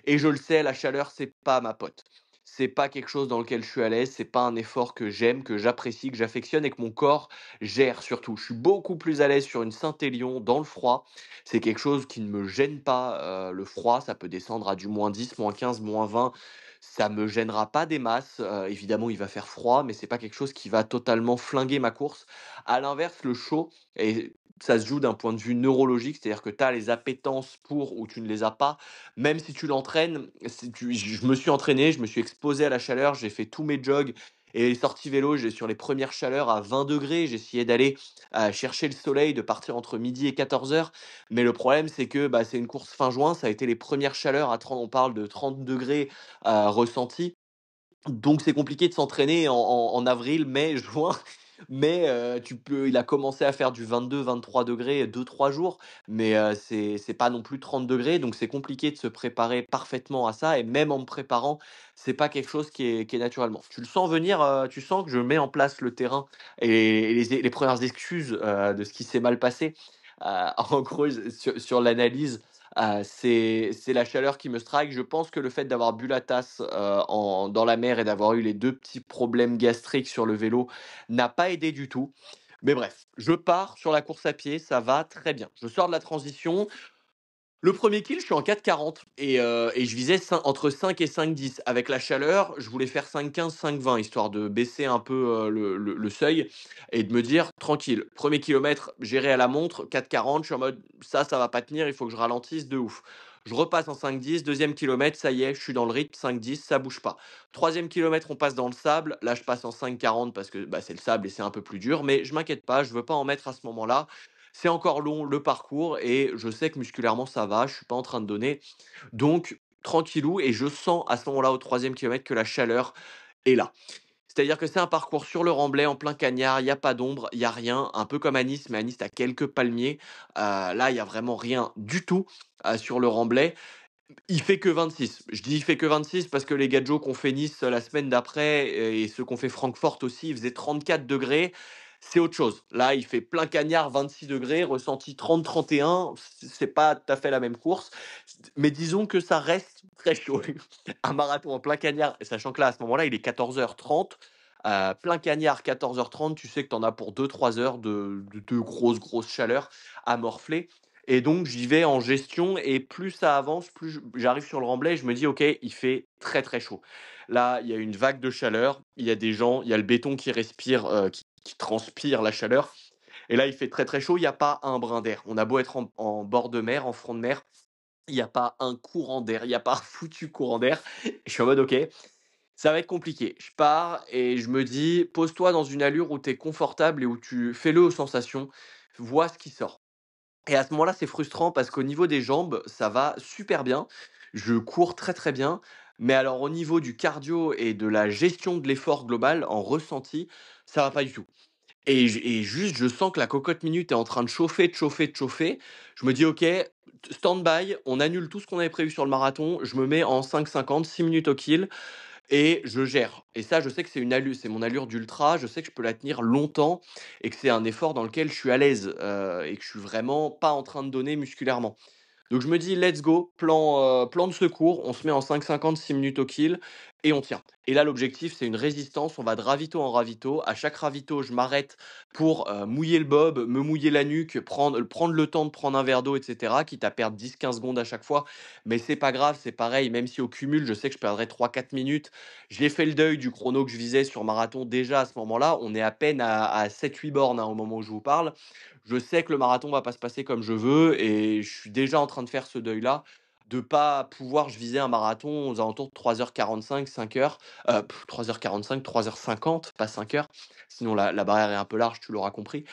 et je le sais, la chaleur, c'est pas ma pote. C'est pas quelque chose dans lequel je suis à l'aise, c'est pas un effort que j'aime, que j'apprécie, que j'affectionne et que mon corps gère surtout. Je suis beaucoup plus à l'aise sur une Saint-Élion dans le froid. C'est quelque chose qui ne me gêne pas, le froid, ça peut descendre à du -10, -15, -20. Ça me gênera pas des masses. Évidemment, il va faire froid, mais c'est pas quelque chose qui va totalement flinguer ma course. À l'inverse, le chaud et ça se joue d'un point de vue neurologique, c'est-à-dire que tu as les appétences pour ou tu ne les as pas. Même si tu l'entraînes, si tu je me suis entraîné, je me suis exposé à la chaleur, j'ai fait tous mes jogs et les sorties vélo, j'ai sur les premières chaleurs à 20 degrés, j'essayais d'aller, chercher le soleil, de partir entre midi et 14 heures. Mais le problème, c'est que, bah, c'est une course fin juin, ça a été les premières chaleurs à 30, on parle de 30 degrés ressentis. Donc c'est compliqué de s'entraîner en avril, mai, juin, mais il a commencé à faire du 22-23 degrés 2-3 jours, mais c'est pas non plus 30 degrés, donc c'est compliqué de se préparer parfaitement à ça et même en me préparant, c'est pas quelque chose qui est naturellement. Tu le sens venir, tu sens que je mets en place le terrain et les premières excuses, de ce qui s'est mal passé. En gros, sur l'analyse, c'est la chaleur qui me strike. Je pense que le fait d'avoir bu la tasse, dans la mer et d'avoir eu les 2 petits problèmes gastriques sur le vélo n'a pas aidé du tout. Mais bref, je pars sur la course à pied, ça va très bien. Je sors de la transition, le premier kill, je suis en 4,40 et je visais entre 5 et 5,10. Avec la chaleur, je voulais faire 5,15, 5,20 histoire de baisser un peu, le seuil et de me dire: «Tranquille, premier kilomètre géré à la montre, 4,40». Je suis en mode: Ça va pas tenir, il faut que je ralentisse de ouf». Je repasse en 5,10, 2e kilomètre, ça y est, je suis dans le rythme, 5,10, ça bouge pas. 3e kilomètre, on passe dans le sable. Là, je passe en 5,40 parce que, bah, c'est le sable et c'est un peu plus dur, mais je m'inquiète pas, je veux pas en mettre à ce moment-là. C'est encore long le parcours et je sais que musculairement ça va, je suis pas en train de donner. Donc tranquillou et je sens à ce moment-là au 3e kilomètre que la chaleur est là. C'est-à-dire que c'est un parcours sur le remblai en plein cagnard, il y a pas d'ombre, il y a rien, un peu comme à Nice, mais à Nice tu quelques palmiers. Là, il y a vraiment rien du tout, sur le remblai. Il fait que 26. Je dis: «Il fait que 26» parce que les gadgets qu'on fait Nice, la semaine d'après et ceux qu'on fait Francfort aussi, il faisait 34 degrés. C'est autre chose. Là, il fait plein cagnard, 26 degrés, ressenti 30-31. C'est pas tout à fait la même course, mais disons que ça reste très chaud. Un marathon en plein cagnard, sachant que là, à ce moment-là, il est 14h30. Plein cagnard, 14h30, tu sais que tu en as pour 2-3 heures de grosse chaleur à morfler et donc j'y vais en gestion et plus ça avance, plus j'arrive sur le remblai et je me dis: «OK, il fait très, très chaud». Là, il y a une vague de chaleur, il y a des gens, il y a le béton qui respire, qui transpire la chaleur et là, il fait très, très chaud, il y a pas un brin d'air. On a beau être en bord de mer, en front de mer, il y a pas un courant d'air, il y a pas un foutu courant d'air. Je suis en mode: «OK, ça va être compliqué». Je pars et je me dis: «Pose-toi dans une allure où tu es confortable et où tu fais-le aux sensations, vois ce qui sort». Et à ce moment-là, c'est frustrant parce qu'au niveau des jambes, ça va super bien. Je cours très, très bien. Mais alors au niveau du cardio et de la gestion de l'effort global en ressenti, ça va pas du tout. Et juste, je sens que la cocotte minute est en train de chauffer, de chauffer, de chauffer. Je me dis: «OK, stand-by, on annule tout ce qu'on avait prévu sur le marathon. Je me mets en 5,50, 6 minutes au kill et je gère». Et ça, je sais que c'est mon allure d'ultra, je sais que je peux la tenir longtemps et que c'est un effort dans lequel je suis à l'aise, et que je suis vraiment pas en train de donner musculairement. Donc je me dis: «Let's go, plan de secours». On se met en 5,50, 6 minutes au kill et on tient. Et là, l'objectif, c'est une résistance. On va de ravito en ravito. À chaque ravito, je m'arrête pour mouiller le bob, me mouiller la nuque, prendre le temps de prendre un verre d'eau, etc. Quitte à perdre 10-15 secondes à chaque fois. Mais c'est pas grave, c'est pareil. Même si au cumul, je sais que je perdrai 3-4 minutes. J'ai fait le deuil du chrono que je visais sur marathon déjà à ce moment-là. On est à peine à 7-8 bornes, hein, au moment où je vous parle. Je sais que le marathon va pas se passer comme je veux et je suis déjà en train de faire ce deuil-là de pas pouvoir je visais un marathon aux alentours de 3h45, 5h, 3h45, 3h50, pas 5h, sinon la barrière est un peu large, tu l'auras compris.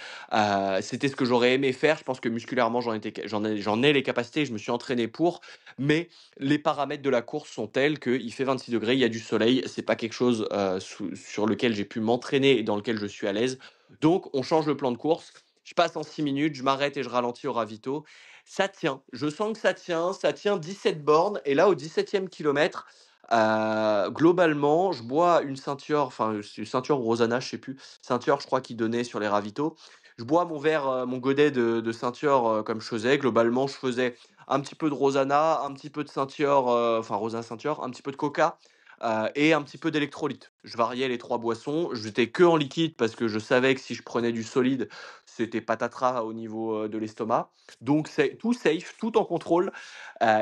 C'était ce que j'aurais aimé faire, je pense que musculairement j'en ai les capacités, je me suis entraîné pour, mais les paramètres de la course sont tels qu'il fait 26 degrés, il y a du soleil, c'est pas quelque chose, sur lequel j'ai pu m'entraîner et dans lequel je suis à l'aise. Donc on change le plan de course, je passe en 6 minutes, je m'arrête et je ralentis au ravito. Ça tient, je sens que ça tient 17 bornes et là au 17e kilomètre, globalement, je bois une ceinture, enfin, c'est une ceinture Rosana, je sais plus, ceinture je crois qu'ils donnaient sur les ravitaux. Je bois mon verre, mon godet de ceinture, comme je faisais. Globalement, je faisais un petit peu de Rosana, un petit peu de ceinture, enfin Rosana ceinture, un petit peu de coca, et un petit peu d'électrolyte. Je variais les 3 boissons. J'étais que en liquide parce que je savais que si je prenais du solide, c'était patatras au niveau, de l'estomac. Donc c'est tout safe, tout en contrôle,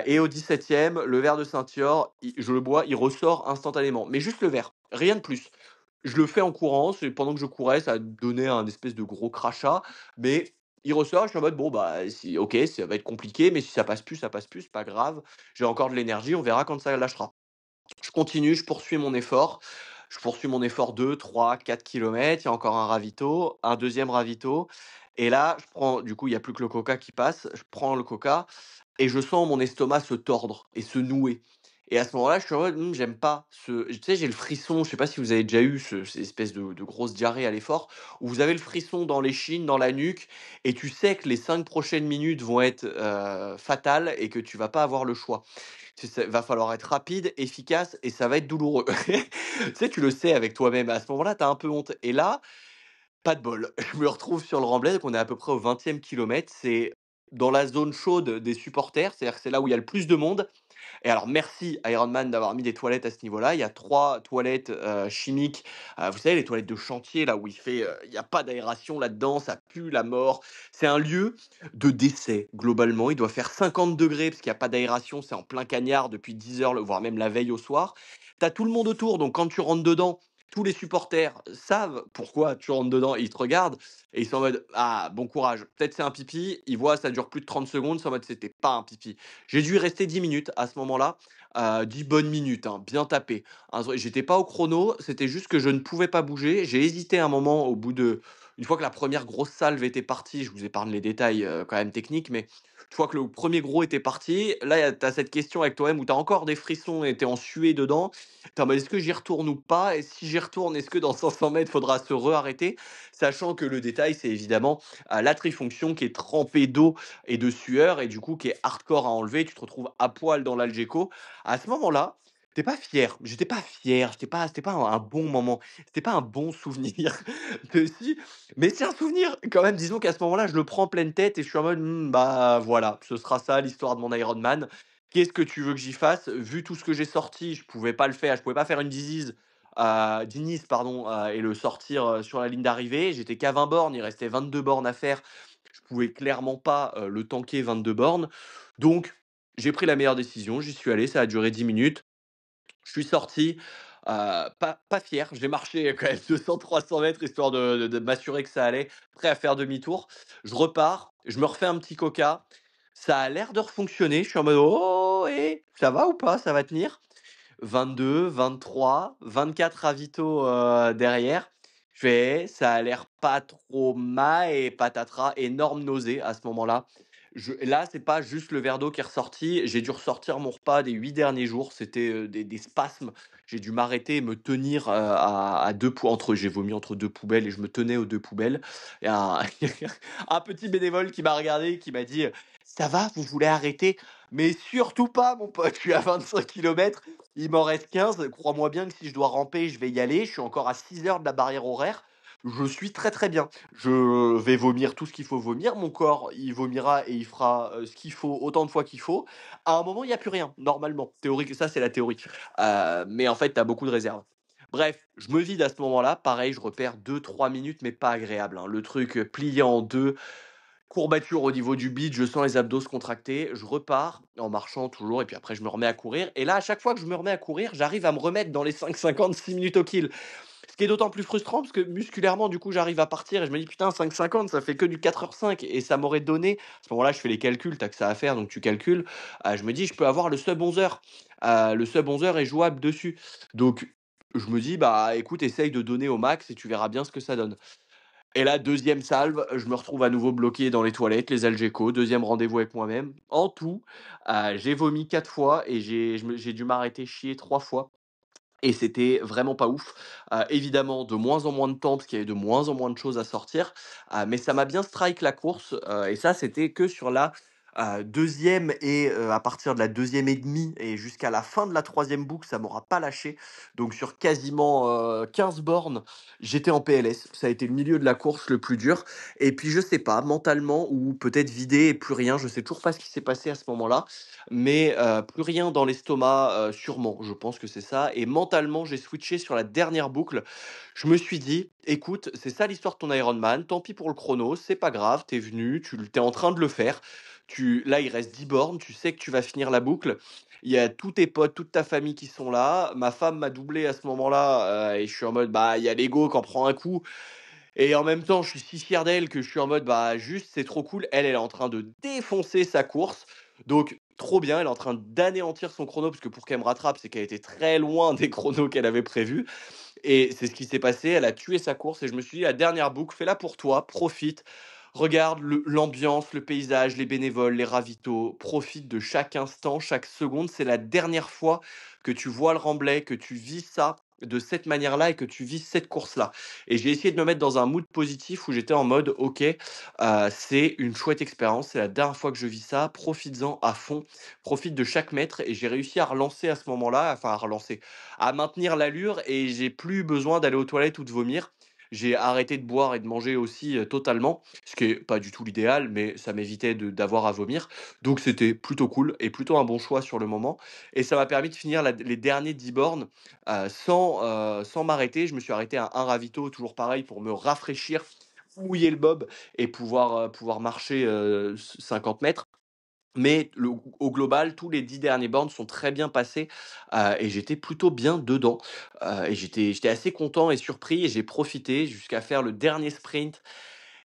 et au 17e, le verre de ceinture, je le bois, il ressort instantanément. Mais juste le verre, rien de plus. Je le fais en courant, c'est pendant que je courais, ça donnait un espèce de gros crachat, mais il ressort, je suis en mode: «Bon, bah, si OK, ça va être compliqué, mais si ça passe plus, c'est pas grave. J'ai encore de l'énergie, on verra quand ça lâchera». Je continue, je poursuis mon effort. Je poursuis mon effort 2, 3, 4 kilomètres. Il y a encore un ravito, un deuxième ravito. Et là, je prends, du coup, il n'y a plus que le coca qui passe. Je prends le coca et je sens mon estomac se tordre et se nouer. Et à ce moment-là, je suis en mode, j'aime pas ce. Tu sais, j'ai le frisson. Je sais pas si vous avez déjà eu cette espèce de grosse diarrhée à l'effort, où vous avez le frisson dans l'échine, dans la nuque, et tu sais que les 5 prochaines minutes vont être fatales et que tu vas pas avoir le choix. Va falloir être rapide, efficace et ça va être douloureux. Tu sais, tu le sais avec toi-même. À ce moment-là, tu as un peu honte. Et là, pas de bol. Je me retrouve sur le Remblai, donc on est à peu près au 20e kilomètre. C'est dans la zone chaude des supporters, c'est-à-dire que c'est là où il y a le plus de monde. Et alors merci Ironman d'avoir mis des toilettes à ce niveau-là. Il y a 3 toilettes, chimiques, vous savez les toilettes de chantier là où il y a pas d'aération là-dedans, ça pue la mort. C'est un lieu de décès globalement. Il doit faire 50 degrés parce qu'il y a pas d'aération, c'est en plein cagnard depuis 10 heures, voire même la veille au soir. Tu as tout le monde autour, donc quand tu rentres dedans, tous les supporters savent pourquoi tu rentres dedans et ils te regardent et ils sont en mode: «Ah bon courage, peut-être c'est un pipi». Ils voient ça dure plus de 30 secondes, ils sont en mode: «C'était pas un pipi». J'ai dû y rester 10 minutes à ce moment-là, 10 bonnes minutes, hein, bien tapé. J'étais pas au chrono, c'était juste que je ne pouvais pas bouger. J'ai hésité un moment une fois que la première grosse salve était partie, je vous épargne les détails, quand même techniques, mais une fois que le premier gros était parti, là, tu as cette question avec toi-même où tu as encore des frissons et tu es en suée dedans. Tu es en mode: «Est-ce que j'y retourne ou pas? Et si j'y retourne, est-ce que dans 500 mètres, faudra se re-arrêter?» Sachant que le détail, c'est évidemment, la trifonction qui est trempée d'eau et de sueur et du coup qui est hardcore à enlever. Tu te retrouves à poil dans l'Algeco. À ce moment-là, t'es pas fier. J'étais pas fier, c'était pas un bon moment, c'était pas un bon souvenir de si, mais c'est un souvenir quand même. Disons qu'à ce moment-là, je le prends en pleine tête et je suis en mode: bah, voilà, ce sera ça l'histoire de mon Ironman. Qu'est-ce que tu veux que j'y fasse?» Vu tout ce que j'ai sorti, je pouvais pas le faire, je pouvais pas faire une Dinis pardon, et le sortir, sur la ligne d'arrivée. J'étais qu'à 20 bornes, il restait 22 bornes à faire. Je pouvais clairement pas, le tanker 22 bornes. Donc j'ai pris la meilleure décision, j'y suis allé, ça a duré 10 minutes. Je suis sorti, pas fier. J'ai marché quand même 200-300 mètres histoire de m'assurer que ça allait, prêt à faire demi-tour. Je repars, je me refais un petit coca. Ça a l'air de refonctionner. Je suis en mode: «Oh et ça va ou pas? Ça va tenir?» 22, 23, 24 ravitaux, derrière. Je fais: «Ça a l'air pas trop mal» et patatras, énorme nausée à ce moment-là. Là, c'est pas juste le verre d'eau qui est ressorti, j'ai dû ressortir mon repas des 8 derniers jours, c'était, des spasmes. J'ai dû m'arrêter et me tenir, à 2 pou entre j'ai vomi entre 2 poubelles et je me tenais aux 2 poubelles. Et un un petit bénévole qui m'a regardé, qui m'a dit: «Ça va, vous voulez arrêter?» «Mais surtout pas mon pote, je suis à 25 kilomètres, il m'en reste 15. Crois-moi bien que si je dois ramper, je vais y aller. Je suis encore à 6 heures de la barrière horaire. Je suis très, très bien. Je vais vomir tout ce qu'il faut vomir. Mon corps, il vomira et il fera, ce qu'il faut autant de fois qu'il faut. À un moment, il y a plus rien, normalement. Théorique ça, c'est la théorie. Mais en fait, tu as beaucoup de réserves. Bref, je me vide à ce moment-là. Pareil, je repère 2 3 minutes, mais pas agréable, hein. Le truc, plié en 2, courbature au niveau du bide, je sens les abdos se contracter. Je repars en marchant toujours et puis après je me remets à courir et là, à chaque fois que je me remets à courir, j'arrive à me remettre dans les 5,50, 6 minutes au kill. Ce qui est d'autant plus frustrant parce que musculairement, du coup, j'arrive à partir et je me dis: «Putain, 5,50 ça fait que du 4h05» et ça m'aurait donné à ce moment-là, je fais les calculs, tu que ça à faire donc tu calcules. Je me dis: «Je peux avoir le sub 11 heures». Le sub 11 heures est jouable dessus. Donc je me dis: «Bah, écoute, essaye de donner au max et tu verras bien ce que ça donne». Et là, deuxième salve, je me retrouve à nouveau bloqué dans les toilettes, les Algeco, deuxième rendez-vous avec moi-même. En tout, j'ai vomi 4 fois et j'ai dû m'arrêter chier 3 fois et c'était vraiment pas ouf. Évidemment, de moins en moins de temps parce qu'il y avait de moins en moins de choses à sortir, mais ça m'a bien strike la course, et ça, c'était que sur la, 2e et à partir de la 2e et demie et jusqu'à la fin de la 3e boucle, ça m'aura pas lâché. Donc sur quasiment, 15 bornes, j'étais en PLS. Ça a été le milieu de la course le plus dur et puis je sais pas, mentalement ou peut-être vidé et plus rien, je sais toujours pas ce qui s'est passé à ce moment-là, mais plus rien dans l'estomac, sûrement, je pense que c'est ça et mentalement, j'ai switché sur la dernière boucle. Je me suis dit: «Écoute, c'est ça l'histoire de ton Ironman, tant pis pour le chrono, c'est pas grave, t'es venu, tu es en train de le faire. Là, il reste 10 bornes, tu sais que tu vas finir la boucle. Il y a tous tes potes, toute ta famille qui sont là». Ma femme m'a doublé à ce moment-là, et je suis en mode: «Bah, il y a l'ego qui en prend un coup». Et en même temps, je suis si fier d'elle que je suis en mode, bah, juste, c'est trop cool. Elle, elle est en train de défoncer sa course. Donc, trop bien. Elle est en train d'anéantir son chrono, parce que pour qu'elle me rattrape, c'est qu'elle était très loin des chronos qu'elle avait prévus. Et c'est ce qui s'est passé. Elle a tué sa course. Et je me suis dit, la dernière boucle, fais-la pour toi, profite. Regarde l'ambiance, le paysage, les bénévoles, les ravitaux. Profite de chaque instant, chaque seconde. C'est la dernière fois que tu vois le remblai, que tu vis ça de cette manière-là et que tu vis cette course-là. Et j'ai essayé de me mettre dans un mood positif où j'étais en mode: «OK, c'est une chouette expérience, c'est la dernière fois que je vis ça, profites-en à fond, profite de chaque mètre» et j'ai réussi à relancer à ce moment-là, enfin à relancer, à maintenir l'allure et j'ai plus besoin d'aller aux toilettes ou de vomir. J'ai arrêté de boire et de manger aussi, totalement, ce qui est pas du tout l'idéal, mais ça m'évitait d'avoir à vomir. Donc c'était plutôt cool et plutôt un bon choix sur le moment et ça m'a permis de finir les derniers 10 bornes, sans m'arrêter. Je me suis arrêté à un ravito, toujours pareil, pour me rafraîchir, mouiller le bob et pouvoir marcher, 50 mètres. Mais au global, tous les 10 derniers bornes sont très bien passés, et j'étais plutôt bien dedans, et j'étais assez content et surpris et j'ai profité jusqu'à faire le dernier sprint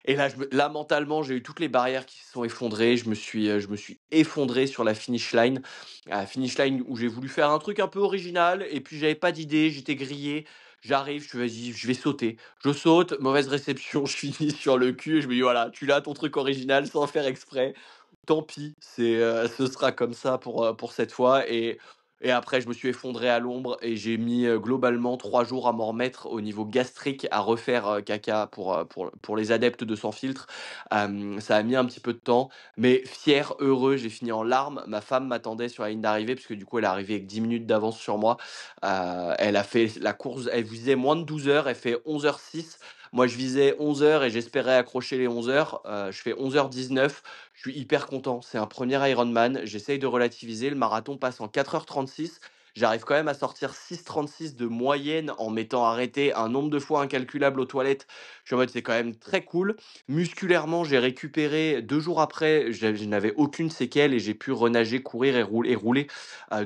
et là, mentalement, j'ai eu toutes les barrières qui se sont effondrées. Je me suis effondré sur la finish line où j'ai voulu faire un truc un peu original et puis j'avais pas d'idée, j'étais grillé. J'arrive, je fais: «Vas-y, je vais sauter». Je saute, mauvaise réception, je finis sur le cul et je me dis: «Voilà, tu l'as ton truc original sans faire exprès. Tant pis, ce sera comme ça pour cette fois» et après je me suis effondré à l'ombre et j'ai mis, globalement 3 jours à m'en remettre au niveau gastrique, à refaire, caca pour les adeptes de sans filtre. Ça a mis un petit peu de temps, mais fier, heureux, j'ai fini en larmes. Ma femme m'attendait sur la ligne d'arrivée parce que du coup elle est arrivée avec 10 minutes d'avance sur moi. Elle a fait la course, elle visait moins de 12 heures, elle fait 11h06. Moi je visais 11 heures et j'espérais accrocher les 11 heures. Je fais 11h19. Je suis hyper content. C'est un premier Ironman. J'essaye de relativiser. Le marathon passe en 4h36. J'arrive quand même à sortir 6h36 de moyenne en m'étant arrêté un nombre de fois incalculable aux toilettes. Je suis en mode, c'est quand même très cool. Musculairement, j'ai récupéré 2 jours après. Je n'avais aucune séquelle et j'ai pu renager, courir et rouler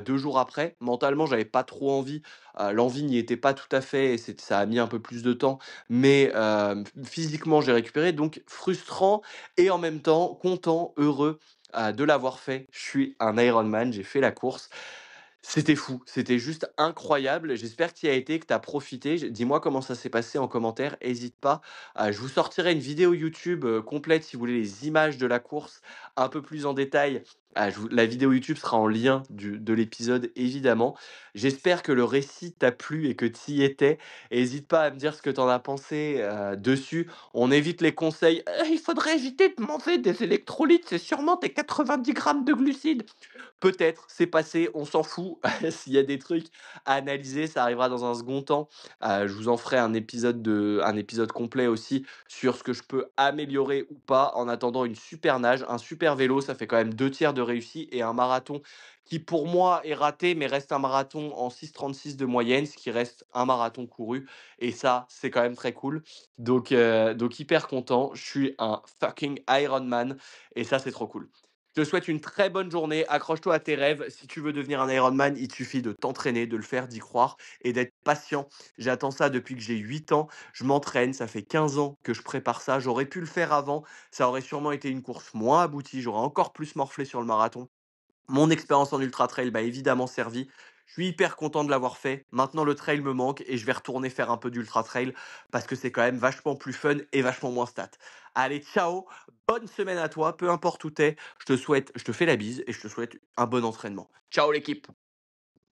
2 jours après. Mentalement, j'avais pas trop envie. L'envie n'y était pas tout à fait et ça a mis un peu plus de temps. Mais physiquement, j'ai récupéré. Donc frustrant et en même temps content, heureux, de l'avoir fait. Je suis un Ironman, j'ai fait la course. C'était fou, c'était juste incroyable. J'espère que tu y as été, que tu as profité. Dis-moi comment ça s'est passé en commentaire, hésite pas. Je vous sortirai une vidéo YouTube, complète si vous voulez les images de la course un peu plus en détail Ah, la vidéo YouTube sera en lien de l'épisode, évidemment. J'espère que le récit t'a plu et que tu y étais. Hésite pas à me dire ce que tu en as pensé dessus. On évite les conseils. Il faudrait éviter de manger des électrolytes, c'est sûrement tes 90 grammes de glucides. Peut-être, c'est passé, on s'en fout. S'il y a des trucs à analyser, ça arrivera dans un second temps. Je vous en ferai un épisode complet aussi sur ce que je peux améliorer ou pas. En attendant, une super nage, un super vélo, ça fait quand même 2 tiers de réussi et un marathon qui pour moi est raté, mais reste un marathon en 6,36 de moyenne, ce qui reste un marathon couru et ça, c'est quand même très cool. Donc hyper content. Je suis un fucking Ironman et ça, c'est trop cool. Je te souhaite une très bonne journée. Accroche-toi à tes rêves. Si tu veux devenir un Ironman, il te suffit de t'entraîner, de le faire, d'y croire et d'être patient. J'attends ça depuis que j'ai 8 ans. Je m'entraîne. Ça fait 15 ans que je prépare ça. J'aurais pu le faire avant. Ça aurait sûrement été une course moins aboutie. J'aurais encore plus morflé sur le marathon. Mon expérience en ultra trail m'a évidemment servi. Je suis hyper content de l'avoir fait. Maintenant, le trail me manque et je vais retourner faire un peu d'ultra trail parce que c'est quand même vachement plus fun et vachement moins stat. Allez, ciao, bonne semaine à toi, peu importe où t'es. Je te fais la bise et je te souhaite un bon entraînement. Ciao l'équipe.